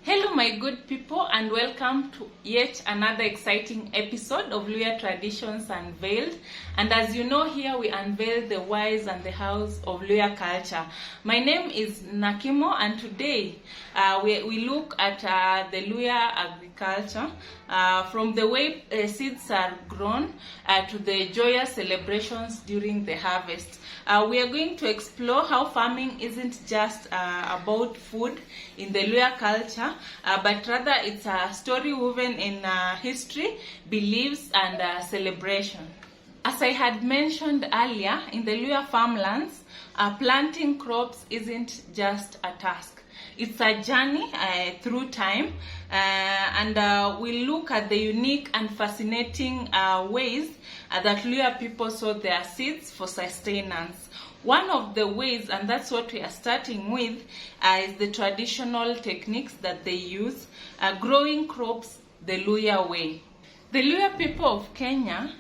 Hello my good people, and welcome to yet another exciting episode of Luhya Traditions Unveiled. And as you know, here we unveil the whys and the hows of Luhya culture. My name is Nakimo, and today we look at the Luhya agriculture, from the way seeds are grown to the joyous celebrations during the harvest. We are going to explore how farming isn't just about food in the Luhya culture, but rather it's a story woven in history, beliefs, and celebration. As I had mentioned earlier, in the Luhya farmlands, planting crops isn't just a task. It's a journey through time, and we look at the unique and fascinating ways that Luhya people sow their seeds for sustenance. One of the ways, and that's what we are starting with, is the traditional techniques that they use, growing crops the Luhya way. The Luhya people of Kenya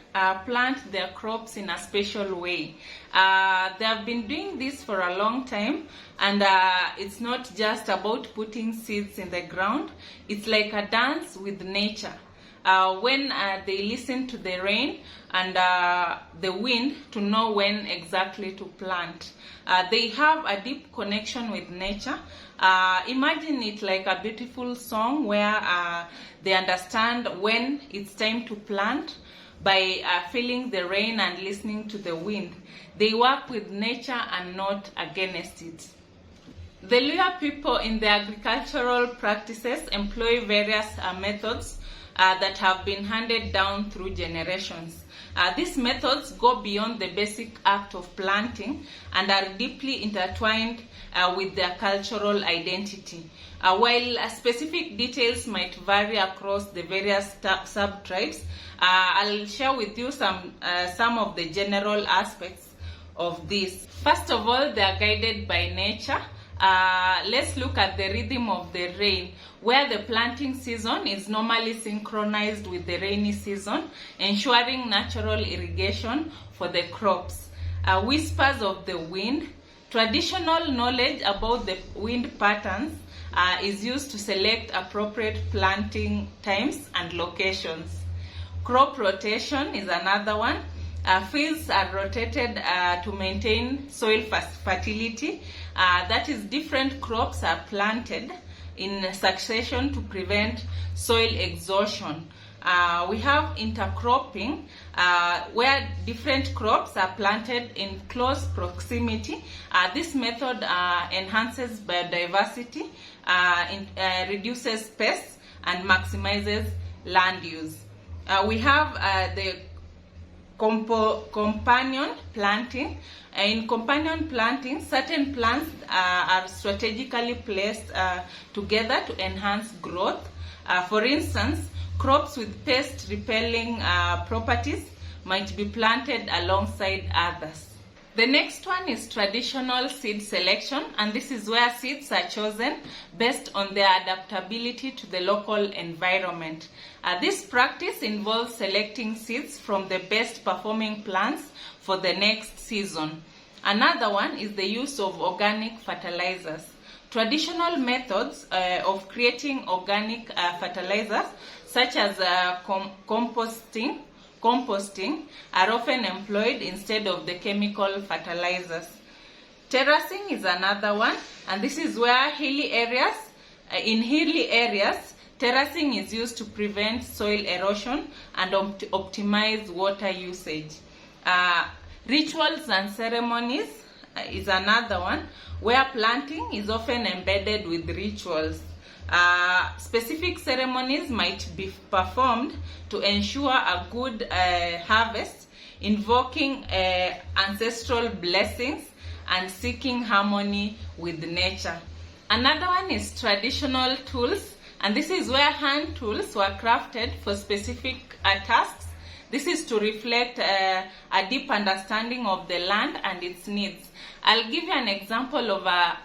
plant their crops in a special way. They have been doing this for a long time, and it's not just about putting seeds in the ground. It's like a dance with nature. When they listen to the rain and the wind to know when exactly to plant. They have a deep connection with nature. Imagine it like a beautiful song where they understand when it's time to plant by feeling the rain and listening to the wind. They work with nature and not against it. The Luhya people in their agricultural practices employ various methods that have been handed down through generations. These methods go beyond the basic act of planting and are deeply intertwined with their cultural identity. While specific details might vary across the various sub-tribes, I'll share with you some of the general aspects of this. First of all, they are guided by nature. Let's look at the rhythm of the rain, where the planting season is normally synchronized with the rainy season, ensuring natural irrigation for the crops. Whispers of the wind. Traditional knowledge about the wind patterns is used to select appropriate planting times and locations. Crop rotation is another one. Fields are rotated to maintain soil fertility. That is, different crops are planted in succession to prevent soil exhaustion. We have intercropping, where different crops are planted in close proximity. This method enhances biodiversity, reduces pests, and maximizes land use. We have the companion planting. In companion planting, certain plants are strategically placed together to enhance growth. For instance, crops with pest-repelling properties might be planted alongside others. The next one is traditional seed selection, and this is where seeds are chosen based on their adaptability to the local environment. This practice involves selecting seeds from the best performing plants for the next season. Another one is the use of organic fertilizers. Traditional methods of creating organic fertilizers, such as composting, are often employed instead of the chemical fertilizers. Terracing is another one, and this is where in hilly areas, terracing is used to prevent soil erosion and optimize water usage. Rituals and ceremonies is another one, where planting is often embedded with rituals. Specific ceremonies might be performed to ensure a good harvest, invoking ancestral blessings and seeking harmony with nature. Another one is traditional tools, and this is where hand tools were crafted for specific tasks. This is to reflect a deep understanding of the land and its needs. I'll give you an example of a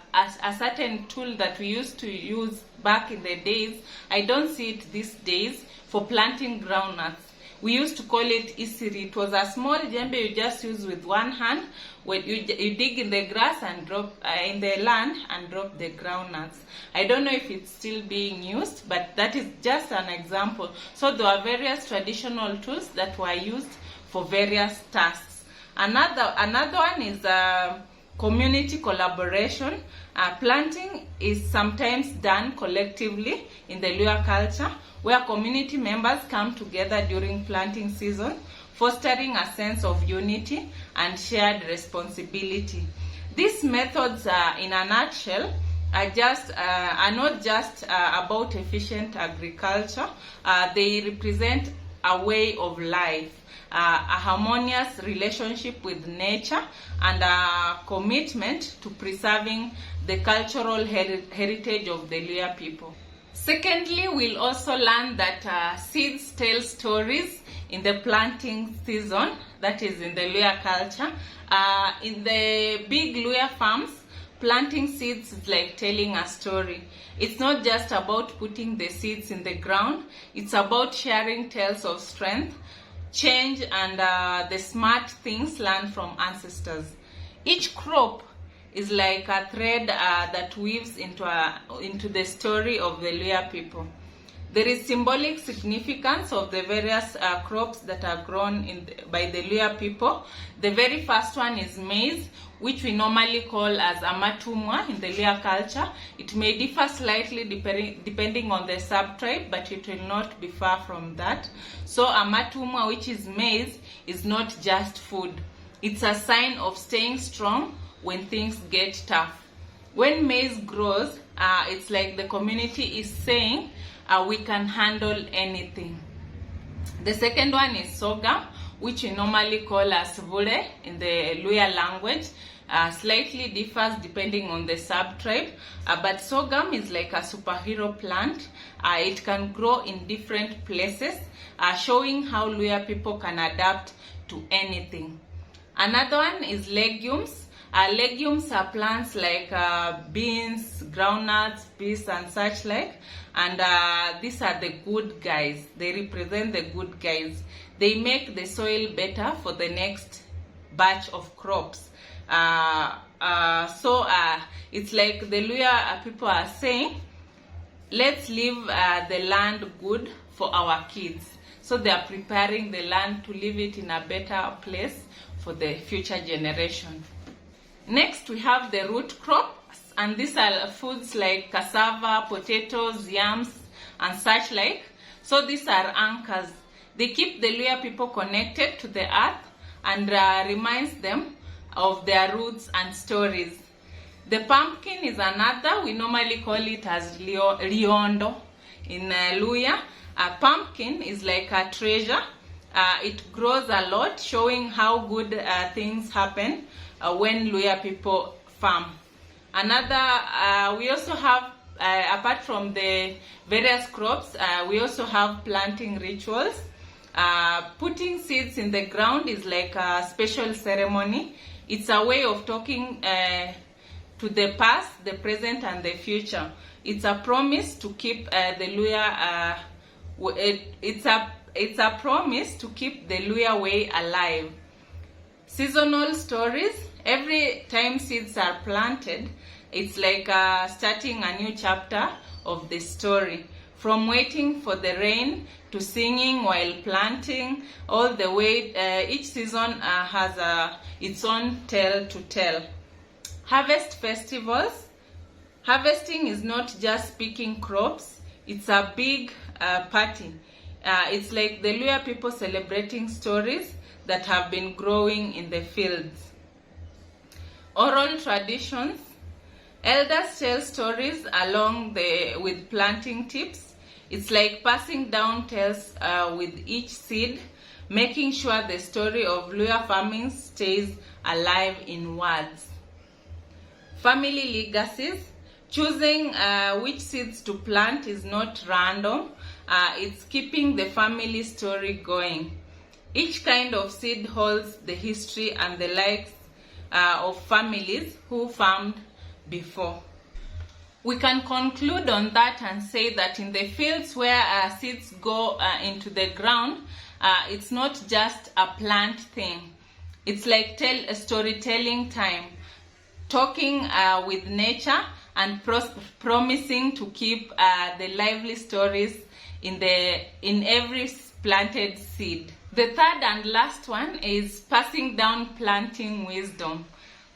certain tool that we used to use back in the days. I don't see it these days, for planting groundnuts. We used to call it isiri. It was a small jembe you just use with one hand when you dig in the grass and drop in the land and drop the groundnuts. I don't know if it's still being used, but that is just an example. So there are various traditional tools that were used for various tasks. Another one is community collaboration. Planting is sometimes done collectively in the Luhya culture, where community members come together during planting season, fostering a sense of unity and shared responsibility. These methods, in a nutshell, are not just about efficient agriculture. They represent a way of life, a harmonious relationship with nature, and a commitment to preserving the cultural heritage of the Luhya people. Secondly, we'll also learn that seeds tell stories in the planting season, that is in the Luhya culture. In the big Luhya farms, planting seeds is like telling a story. It's not just about putting the seeds in the ground, it's about sharing tales of strength, change, and the smart things learned from ancestors. Each crop is like a thread that weaves into the story of the Luhya people. There is symbolic significance of the various crops that are grown by the Luhya people. The very first one is maize, which we normally call as amatumwa in the Luhya culture. It may differ slightly depending on the sub-tribe, but it will not be far from that. So amatumwa, which is maize, is not just food. It's a sign of staying strong when things get tough. When maize grows, it's like the community is saying, we can handle anything. The second one is sorghum, which we normally call as vure in the Luhya language. Slightly differs depending on the sub-tribe, but sorghum is like a superhero plant. It can grow in different places, showing how Luhya people can adapt to anything. Another one is legumes. Legumes are plants like beans, groundnuts, peas, and such like. And these are the good guys. They represent the good guys. They make the soil better for the next batch of crops. So it's like the Luhya people are saying, let's leave the land good for our kids. So they are preparing the land to leave it in a better place for the future generation. Next, we have the root crops, and these are foods like cassava, potatoes, yams, and such like. So these are anchors. They keep the Luhya people connected to the earth and reminds them of their roots and stories. The pumpkin is another. We normally call it as riondo in Luhya. A pumpkin is like a treasure. It grows a lot, showing how good things happen when Luhya people farm. Another, we also have, apart from the various crops, we also have planting rituals. Putting seeds in the ground is like a special ceremony. It's a way of talking to the past, the present, and the future. It's a promise to keep the Luhya. It's a promise to keep the Luhya way alive. Seasonal stories. Every time seeds are planted, it's like starting a new chapter of the story. From waiting for the rain to singing while planting, all the way, each season has its own tale to tell. Harvest festivals. Harvesting is not just picking crops, it's a big party. It's like the Luhya people celebrating stories that have been growing in the fields. Oral traditions. Elders tell stories along with planting tips. It's like passing down tales with each seed, making sure the story of Luhya farming stays alive in words. Family legacies. Choosing which seeds to plant is not random. It's keeping the family story going. Each kind of seed holds the history and the likes of families who farmed before. We can conclude on that and say that in the fields where seeds go into the ground, It's not just a plant thing. It's like a storytelling time, talking with nature and promising to keep the lively stories in every planted seed. The third and last one is passing down planting wisdom.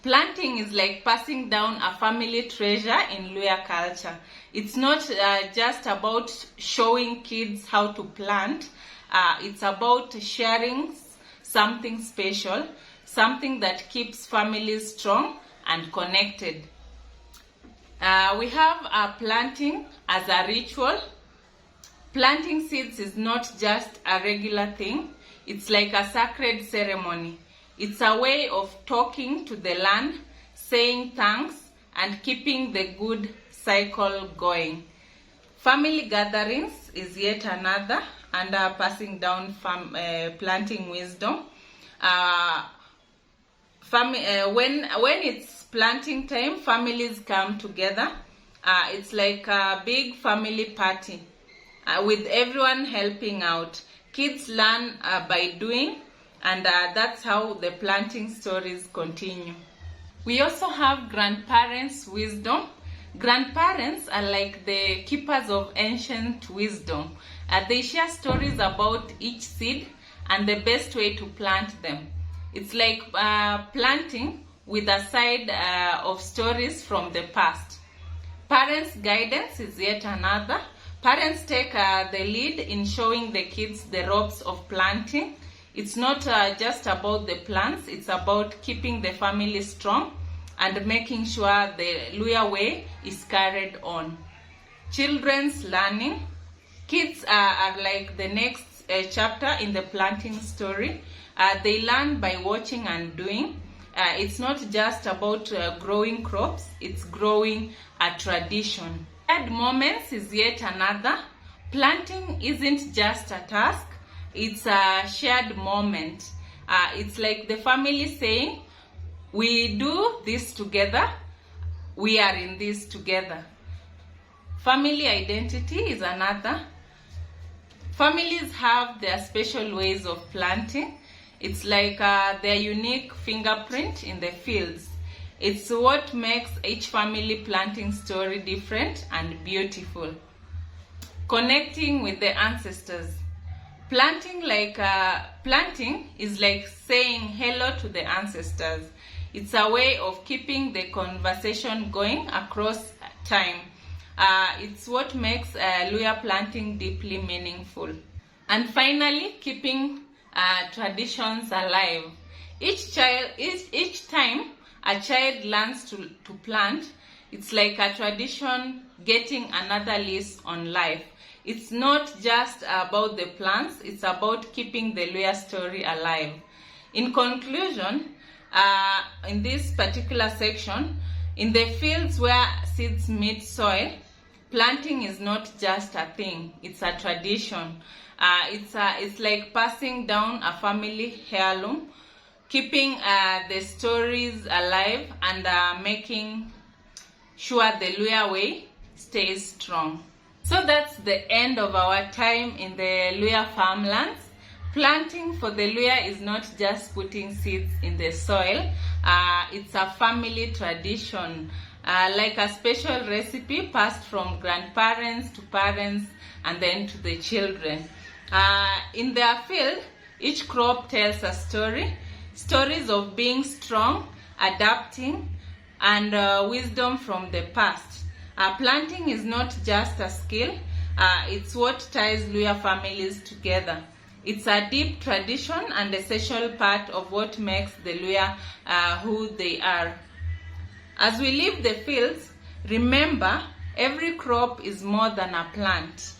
Planting is like passing down a family treasure in Luhya culture. It's not just about showing kids how to plant. It's about sharing something special, something that keeps families strong and connected. We have planting as a ritual. Planting seeds is not just a regular thing. It's like a sacred ceremony. It's a way of talking to the land, saying thanks, and keeping the good cycle going. Family gatherings is yet another under passing down planting wisdom. When it's planting time, families come together. It's like a big family party with everyone helping out. Kids learn by doing, and that's how the planting stories continue. We also have grandparents' wisdom. Grandparents are like the keepers of ancient wisdom. They share stories about each seed and the best way to plant them. It's like planting with a side of stories from the past. Parents' guidance is yet another. Parents take the lead in showing the kids the ropes of planting. It's not just about the plants, it's about keeping the family strong and making sure the Luhya way is carried on. Children's learning. Kids are like the next chapter in the planting story. They learn by watching and doing. It's not just about growing crops, it's growing a tradition. Shared moments is yet another. Planting isn't just a task, it's a shared moment. It's like the family saying, we do this together, we are in this together. Family identity is another. Families have their special ways of planting. It's like their unique fingerprint in the fields. It's what makes each family planting story different and beautiful. Connecting with the ancestors. Planting is like saying hello to the ancestors. It's a way of keeping the conversation going across time. It's what makes Luhya planting deeply meaningful. And finally, keeping traditions alive. Each time a child learns to plant, it's like a tradition getting another lease on life. It's not just about the plants, it's about keeping the Luhya story alive. In conclusion, in this particular section, in the fields where seeds meet soil, planting is not just a thing, it's a tradition. It's like passing down a family heirloom, keeping the stories alive and making sure the Luhya way stays strong. So that's the end of our time in the Luhya farmlands. Planting for the Luhya is not just putting seeds in the soil, it's a family tradition, like a special recipe passed from grandparents to parents and then to the children. In their field, each crop tells a story, stories of being strong, adapting, and wisdom from the past. Planting is not just a skill, it's what ties Luhya families together. It's a deep tradition and essential part of what makes the Luhya who they are. As we leave the fields, remember, every crop is more than a plant.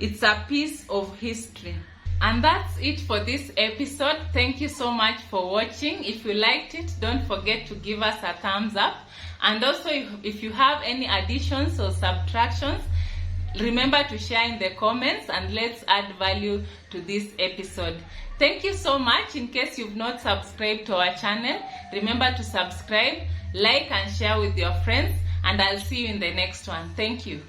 It's a piece of history. And that's it for this episode. Thank you so much for watching. If you liked it, don't forget to give us a thumbs up. And also, if you have any additions or subtractions, remember to share in the comments and let's add value to this episode. Thank you so much. In case you've not subscribed to our channel, remember to subscribe, like and share with your friends, and I'll see you in the next one. Thank you.